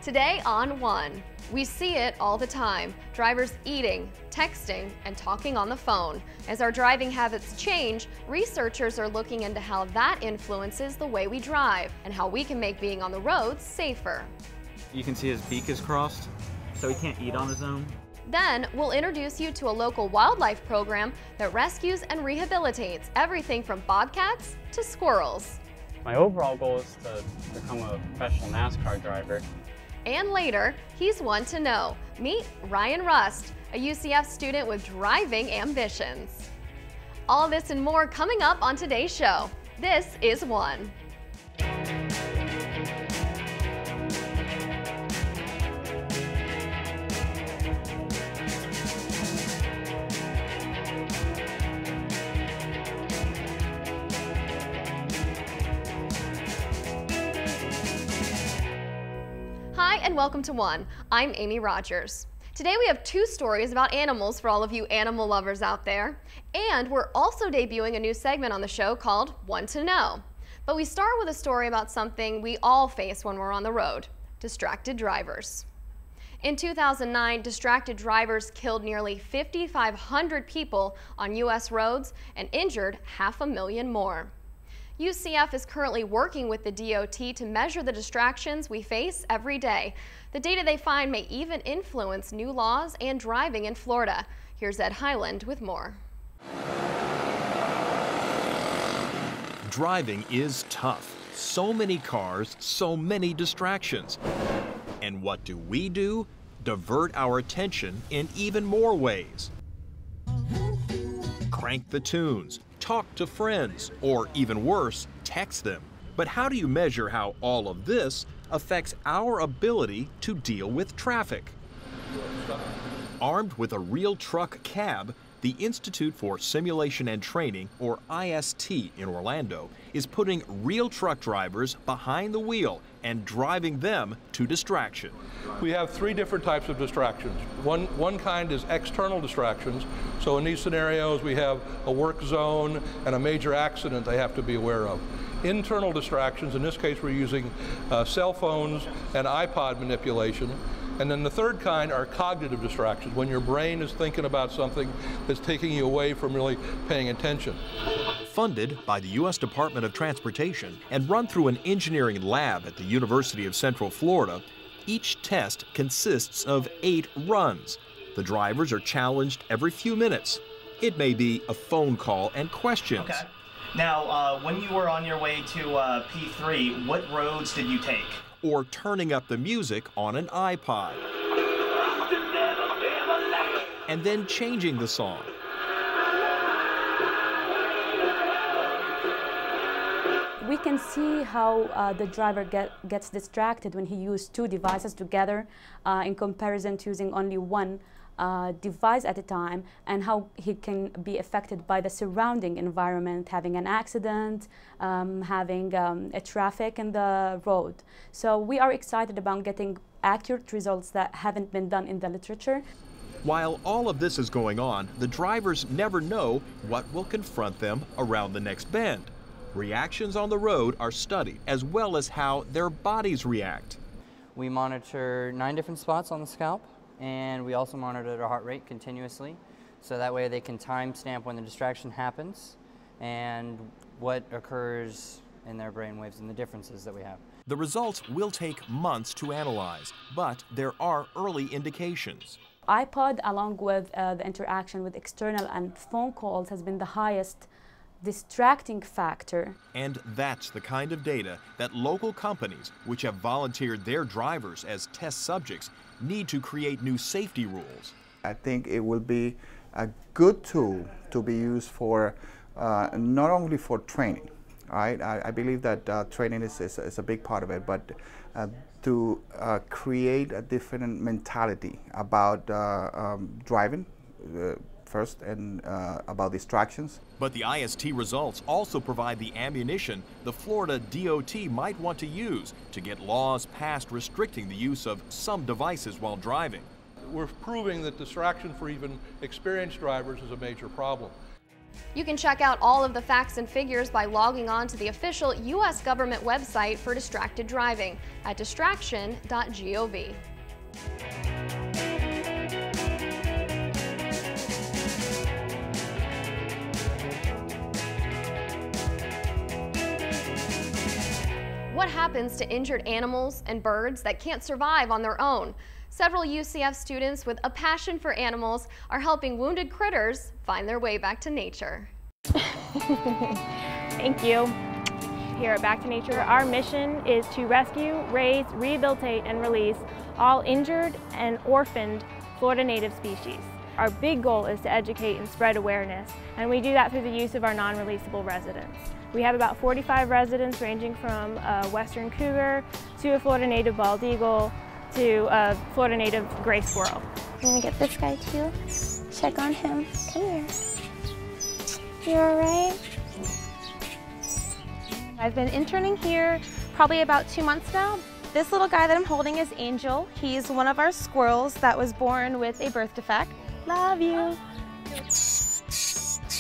Today on One, we see it all the time. Drivers eating, texting, and talking on the phone. As our driving habits change, researchers are looking into how that influences the way we drive and how we can make being on the roads safer. You can see his beak is crossed, so he can't eat on his own. Then, we'll introduce you to a local wildlife program that rescues and rehabilitates everything from bobcats to squirrels. My overall goal is to become a professional NASCAR driver. And later, he's one to know. Meet Ryan Rust, a UCF student with driving ambitions. All this and more coming up on today's show. This is One. Hi, and welcome to One. I'm Amy Rogers. Today we have two stories about animals for all of you animal lovers out there. And we're also debuting a new segment on the show called One to Know. But we start with a story about something we all face when we're on the road: distracted drivers. In 2009, distracted drivers killed nearly 5,500 people on U.S. roads and injured 500,000 more. UCF is currently working with the DOT to measure the distractions we face every day. The data they find may even influence new laws and driving in Florida. Here's Ed Highland with more. Driving is tough. So many cars, so many distractions. And what do? Divert our attention in even more ways. Crank the tunes, talk to friends, or even worse, text them. But how do you measure how all of this affects our ability to deal with traffic? Armed with a real truck cab, the Institute for Simulation and Training, or IST in Orlando, is putting real truck drivers behind the wheel and driving them to distraction. We have three different types of distractions. One kind is external distractions. So in these scenarios, we have a work zone and a major accident they have to be aware of. Internal distractions, in this case we're using cell phones and iPod manipulation. And then the third kind are cognitive distractions, when your brain is thinking about something that's taking you away from really paying attention. Funded by the U.S. Department of Transportation and run through an engineering lab at the University of Central Florida, each test consists of 8 runs. The drivers are challenged every few minutes. It may be a phone call and questions. Okay. Now, when you were on your way to P3, what roads did you take? Or turning up the music on an iPod. And then changing the song. We can see how the driver gets distracted when he uses 2 devices together in comparison to using only one device at a time, and how he can be affected by the surrounding environment, having an accident, having a traffic in the road. So we are excited about getting accurate results that haven't been done in the literature. While all of this is going on, the drivers never know what will confront them around the next bend. Reactions on the road are studied, as well as how their bodies react. We monitor 9 different spots on the scalp, and we also monitor their heart rate continuously, so that way they can timestamp when the distraction happens and what occurs in their brainwaves and the differences that we have. The results will take months to analyze, but there are early indications. iPod, along with the interaction with external and phone calls, has been the highest distracting factor. And that's the kind of data that local companies, which have volunteered their drivers as test subjects, need to create new safety rules. I think it will be a good tool to be used for not only for training, right? I believe that training is a big part of it, but to create a different mentality about driving first, and about distractions. But the IST results also provide the ammunition the Florida DOT might want to use to get laws passed restricting the use of some devices while driving. We're proving that distraction for even experienced drivers is a major problem. You can check out all of the facts and figures by logging on to the official U.S. government website for distracted driving at distraction.gov. What happens to injured animals and birds that can't survive on their own? Several UCF students with a passion for animals are helping wounded critters find their way back to nature. Thank you. Here at Back to Nature, our mission is to rescue, raise, rehabilitate, and release all injured and orphaned Florida native species. Our big goal is to educate and spread awareness, and we do that through the use of our non-releasable residents. We have about 45 residents ranging from a western cougar to a Florida native bald eagle to a Florida native gray squirrel. I'm gonna get this guy too. Check on him. Come here. You all right? I've been interning here probably about 2 months now. This little guy that I'm holding is Angel. He's one of our squirrels that was born with a birth defect. Love you.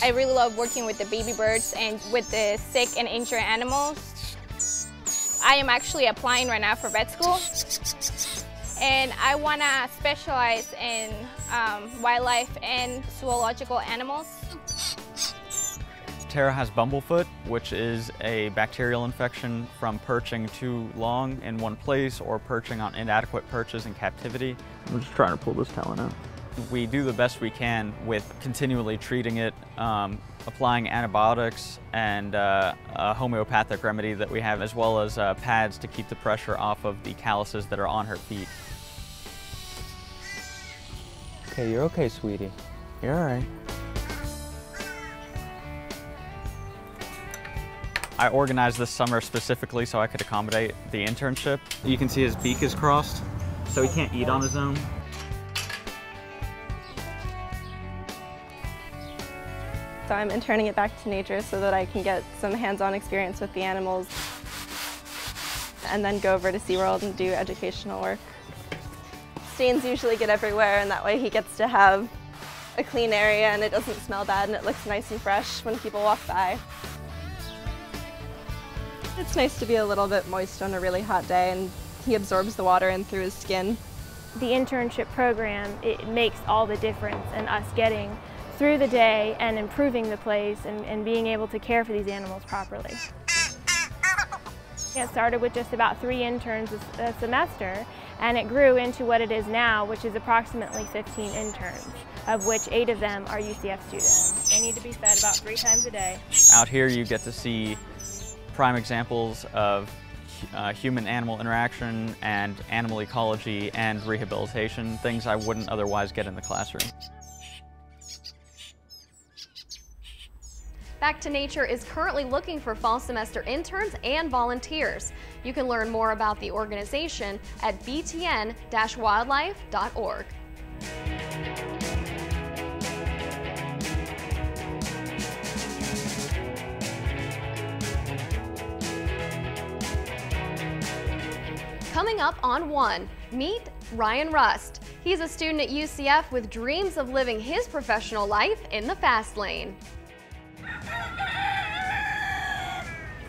I really love working with the baby birds and with the sick and injured animals. I am actually applying right now for vet school, and I want to specialize in wildlife and zoological animals. Tara has bumblefoot, which is a bacterial infection from perching too long in one place or perching on inadequate perches in captivity. I'm just trying to pull this talon out. We do the best we can with continually treating it, applying antibiotics and a homeopathic remedy that we have, as well as pads to keep the pressure off of the calluses that are on her feet. Okay, you're okay, sweetie. You're all right. I organized this summer specifically so I could accommodate the internship. You can see his beak is crossed, so he can't eat on his own. So I'm interning at Back to Nature so that I can get some hands-on experience with the animals and then go over to SeaWorld and do educational work. Stains usually get everywhere, and that way he gets to have a clean area and it doesn't smell bad and it looks nice and fresh when people walk by. It's nice to be a little bit moist on a really hot day, and he absorbs the water in through his skin. The internship program, it makes all the difference in us getting through the day and improving the place and being able to care for these animals properly. It started with just about 3 interns a semester, and it grew into what it is now, which is approximately 15 interns, of which 8 of them are UCF students. They need to be fed about 3 times a day. Out here you get to see prime examples of human-animal interaction and animal ecology and rehabilitation, things I wouldn't otherwise get in the classroom. Back to Nature is currently looking for fall semester interns and volunteers. You can learn more about the organization at btn-wildlife.org. Coming up on One, meet Ryan Rust. He's a student at UCF with dreams of living his professional life in the fast lane.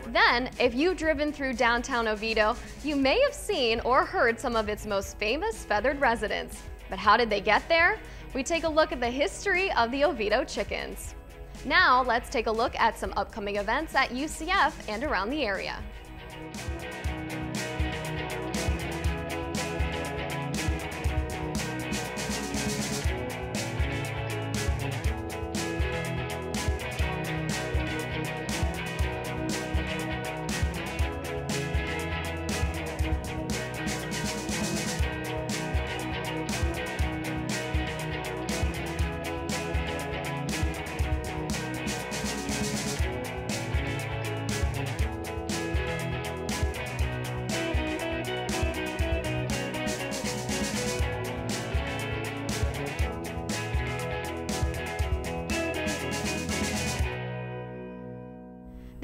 Then, if you've driven through downtown Oviedo, you may have seen or heard some of its most famous feathered residents. But how did they get there? We take a look at the history of the Oviedo chickens. Now, let's take a look at some upcoming events at UCF and around the area.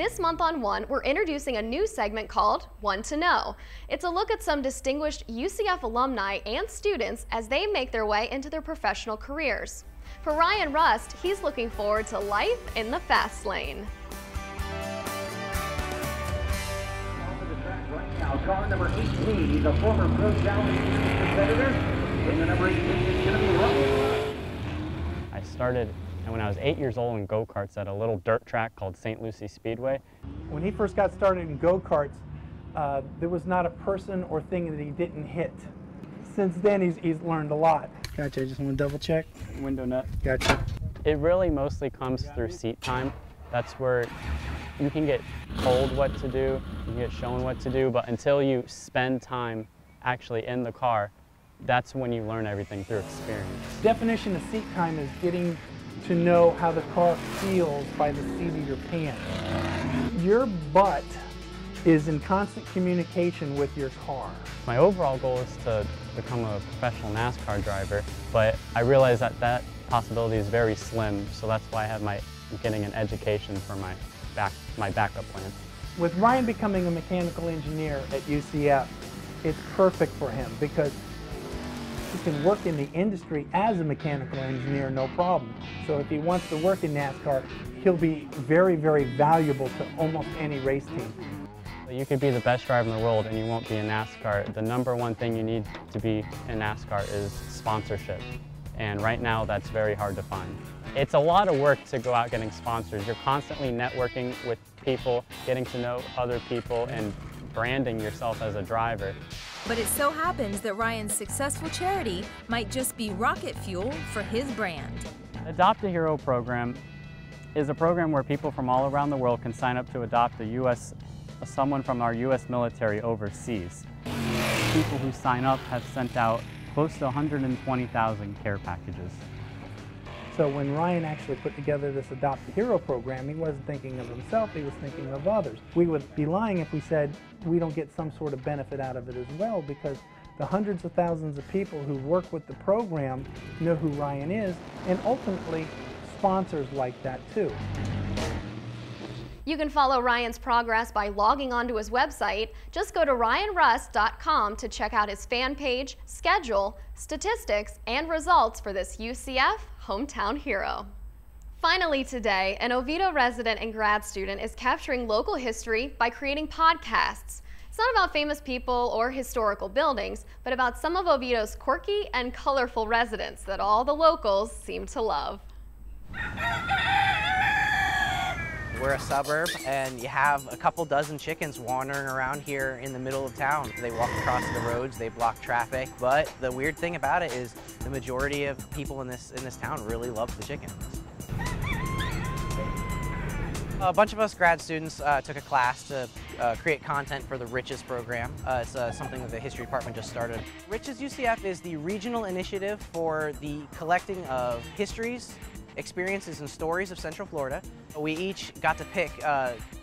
this month on One, we're introducing a new segment called One to Know. It's a look at some distinguished UCF alumni and students as they make their way into their professional careers. For Ryan Rust, he's looking forward to life in the fast lane. Now, car number 18, he's a former pro challenge competitor. In the number 18 is going to be Ryan. I started when I was 8 years old in go-karts at a little dirt track called St. Lucie Speedway. When he first got started in go-karts, there was not a person or thing that he didn't hit. Since then, he's learned a lot. Gotcha, I just want to double check. Window nut. Gotcha. It really mostly comes through seat time. That's where you can get told what to do, you can get shown what to do, but until you spend time actually in the car, that's when you learn everything through experience. Definition of seat time is getting to know how the car feels by the seat of your pants. Your butt is in constant communication with your car. My overall goal is to become a professional NASCAR driver, but I realize that that possibility is very slim, so that's why I have getting an education for my backup plan. With Ryan becoming a mechanical engineer at UCF, it's perfect for him because he can work in the industry as a mechanical engineer, no problem. So if he wants to work in NASCAR, he'll be very, very valuable to almost any race team. You could be the best driver in the world and you won't be in NASCAR. The #1 thing you need to be in NASCAR is sponsorship. And right now, that's very hard to find. It's a lot of work to go out getting sponsors. You're constantly networking with people, getting to know other people, and branding yourself as a driver. But it so happens that Ryan's successful charity might just be rocket fuel for his brand. Adopt a Hero program is a program where people from all around the world can sign up to adopt someone from our U.S. military overseas. People who sign up have sent out close to 120,000 care packages. So when Ryan actually put together this Adopt a Hero program, he wasn't thinking of himself, he was thinking of others. We would be lying if we said we don't get some sort of benefit out of it as well, because the hundreds of thousands of people who work with the program know who Ryan is, and ultimately sponsors like that too. You can follow Ryan's progress by logging onto his website. Just go to ryanrust.com to check out his fan page, schedule, statistics, and results for this UCF hometown hero. Finally today, an Oviedo resident and grad student is capturing local history by creating podcasts. It's not about famous people or historical buildings, but about some of Oviedo's quirky and colorful residents that all the locals seem to love. We're a suburb, and you have a couple dozen chickens wandering around here in the middle of town. They walk across the roads, they block traffic, but the weird thing about it is the majority of people in this town really love the chickens. A bunch of us grad students took a class to create content for the Riches program. It's something that the history department just started. Riches UCF is the regional initiative for the collecting of histories, experiences, and stories of Central Florida. We each got to pick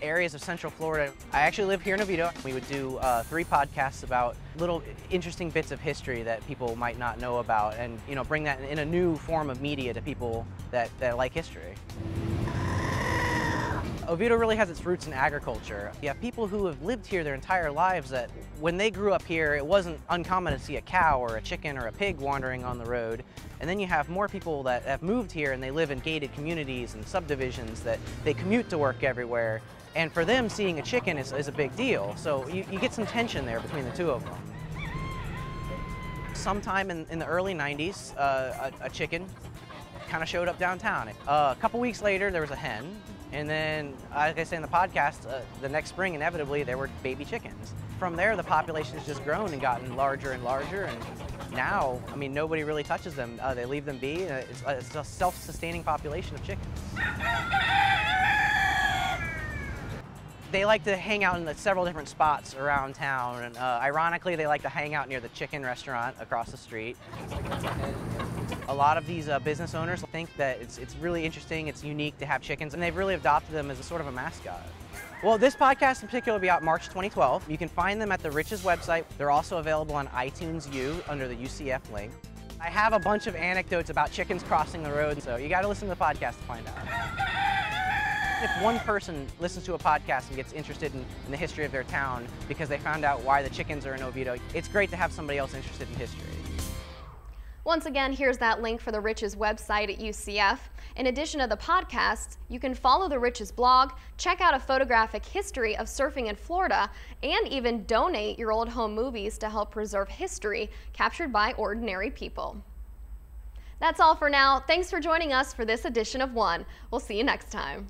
areas of Central Florida. I actually live here in Oviedo. We would do 3 podcasts about little interesting bits of history that people might not know about, and bring that in a new form of media to people that like history. Oviedo really has its roots in agriculture. You have people who have lived here their entire lives that when they grew up here, it wasn't uncommon to see a cow or a chicken or a pig wandering on the road. And then you have more people that have moved here and they live in gated communities and subdivisions that they commute to work everywhere. And for them, seeing a chicken is a big deal. So you get some tension there between the two of them. Sometime in the early 90s, a chicken kind of showed up downtown. A couple weeks later, there was a hen. And then, like I say in the podcast, the next spring, inevitably, there were baby chickens. From there, the population has just grown and gotten larger and larger. And now, I mean, nobody really touches them. They leave them be. It's a self-sustaining population of chickens. They like to hang out in several different spots around town. And ironically, they like to hang out near the chicken restaurant across the street. A lot of these business owners think that it's really interesting, it's unique to have chickens, and they've really adopted them as a sort of a mascot. Well, this podcast in particular will be out March 2012. You can find them at the Riches website. They're also available on iTunes U under the UCF link. I have a bunch of anecdotes about chickens crossing the road, so you got to listen to the podcast to find out. If one person listens to a podcast and gets interested in the history of their town because they found out why the chickens are in Oviedo, it's great to have somebody else interested in history. Once again, here's that link for the Riches website at UCF. In addition to the podcasts, you can follow the Riches blog, check out a photographic history of surfing in Florida, and even donate your old home movies to help preserve history captured by ordinary people. That's all for now. Thanks for joining us for this edition of One. We'll see you next time.